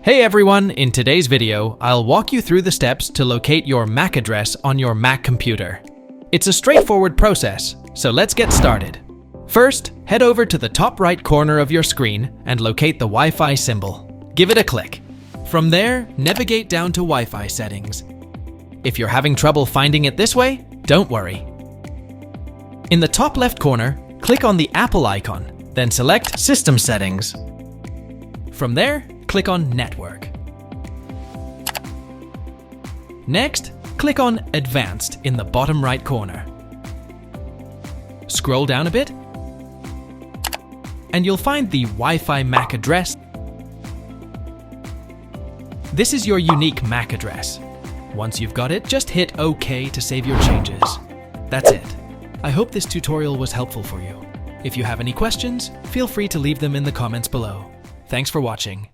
Hey everyone, in today's video, I'll walk you through the steps to locate your MAC address on your Mac computer. It's a straightforward process, so let's get started. First, head over to the top right corner of your screen and locate the Wi-Fi symbol. Give it a click. From there, navigate down to Wi-Fi settings. If you're having trouble finding it this way, don't worry. In the top left corner, click on the Apple icon, then select System Settings. From there, click on Network. Next, click on Advanced in the bottom right corner. Scroll down a bit, and you'll find the Wi-Fi MAC address. This is your unique MAC address. Once you've got it, just hit OK to save your changes. That's it. I hope this tutorial was helpful for you. If you have any questions, feel free to leave them in the comments below. Thanks for watching.